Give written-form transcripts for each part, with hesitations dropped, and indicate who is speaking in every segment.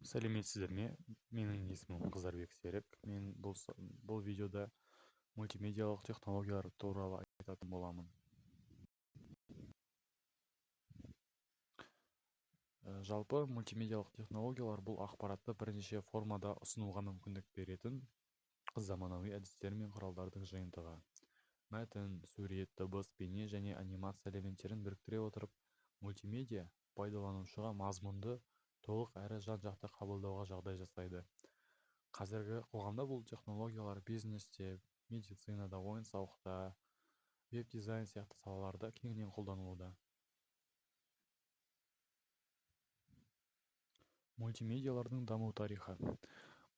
Speaker 1: Сәлеметсіздер ме? Менің есімім Қыздарбек Серік. Мен бұл видеода мультимедиалық технологиялар туралы айтатын боламын. Жалпы мультимедиалық технологиялар бұл ақпаратты бірнеше формада ұсынуға мүмкіндік беретін заманауи әдістер мен құралдардың жиынтығы. Мәтін, сурет, дыбыс, бейне және анимация элементтерін біріктіре отырып, мультимедиа пайдаланушыға мазмұнды толық әрі жан-жақты қабылдауға жағдай жасайды. Қазіргі қоғамда бұл технологиялар бизнесте, медицинада, ойын-сауықта, веб-дизайн сияқты салаларда кеңінен қолданылуда. Мультимедиалардың даму тарихы.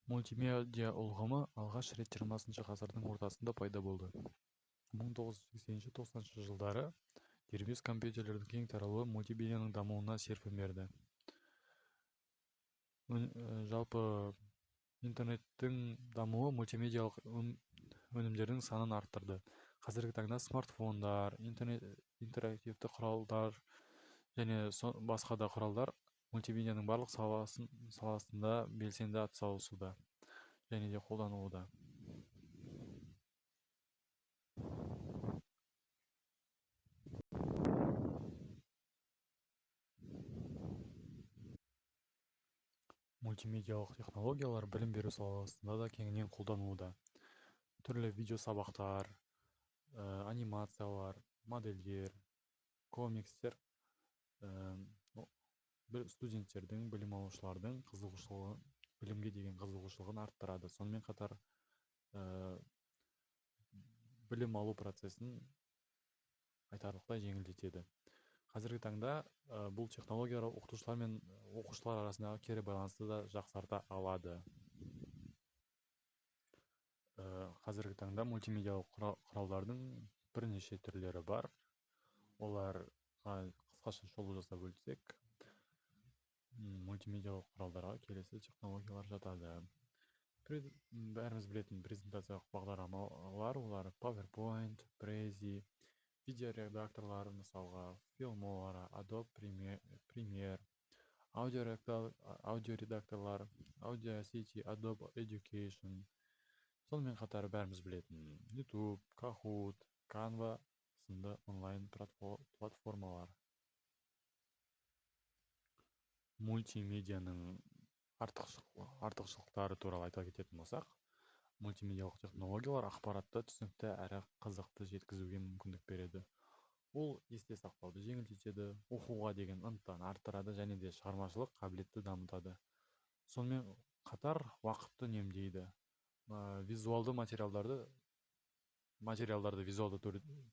Speaker 1: Мультимедиа ұғымы алғаш рет 20 ғасырдың ортасында пайда болды. 1980-90 жылдары дербес компьютерлердің кең таралуы мультимедианың дамуына серпін берді. Жалпы интернеттің дамуы мультимедиалық өнімдердің санын арттырды. Қазіргі таңда смартфондар, интерактивті құралдар және басқа да құралдар мультимедианың барлық саласында белсенді атсалысуда және де қолданылуда. Мультимедиалық технологиялар білім беру саласында да кеңінен қолданылуда. Түрлі видео сабақтар, анимациялар, модельдер, комикстер студенттердің, білім алушылардың білімге деген қызығушылығын арттырады. Сонымен қатар білім алу процесін айтарлықтай жеңілдетеді. Қазіргі таңда бұл технологиялар оқытушылар мен оқушылар арасындағы кері байланысты да жақсарта алады. Қазіргі таңда мультимедиалық құралдардың бірнеше түрлері бар. Олар қысқаша шолу жасап өтсек, мультимедиалық құралдарға келесі технологиялар жатады. Бәріміз білетін презентациялық бағдарламалар, олар PowerPoint, Prezi, видеоредакторлар, мысалға Filmora, Adobe Premiere, аудиоредакторлар, Audacity, Adobe Education. Сонымен қатар бәріміз білетін YouTube, Kahoot, Canva сынды онлайн платформалар. Мультимедианың артықшылықтары туралы айта кететін болсақ, мультимедиалық технологиялар ақпаратты түсінікті әрі қызықты жеткізуге мүмкіндік береді. Ол есте сақтауды жеңілдетеді, оқуға деген ынтаны арттырады және де шығармашылық қабілетті дамытады. Сонымен қатар уақытты үнемдейді. Визуалды материалдарды визуалды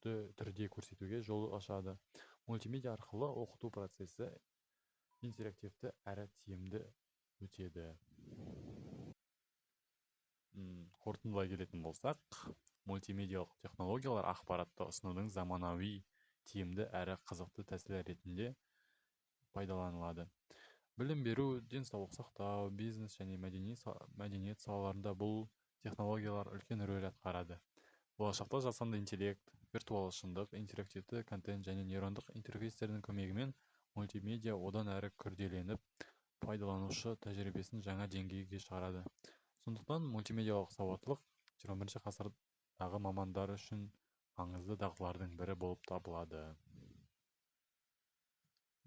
Speaker 1: түрде көрсетуге жол ашады. Мультимедиа арқылы оқыту процесі интерактивті әрі тиімді өтеді. Қорытындылай келетін болсақ, мультимедиалық технологиялар ақпаратты ұсынудың заманауи, тиімді әрі қызықты тәсілі ретінде пайдаланылады. Білім беру, денсаулық сақтау, бизнес және мәдениет салаларында бұл технологиялар үлкен рөл атқарады. Болашақта жасанды интеллект, виртуалды шындық, интерактивті контент және нейрондық интерфейстердің көмегімен мультимедиа одан әрі күрделеніп, пайдаланушы тәжірибесін жаңа деңгейге шығарады. Сондықтан мультимедиалық сауаттылық 21 ғасырдағы мамандар үшін маңызды дағдылардың бірі болып табылады.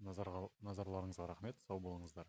Speaker 1: Назарларыңызға рахмет, сау болыңыздар.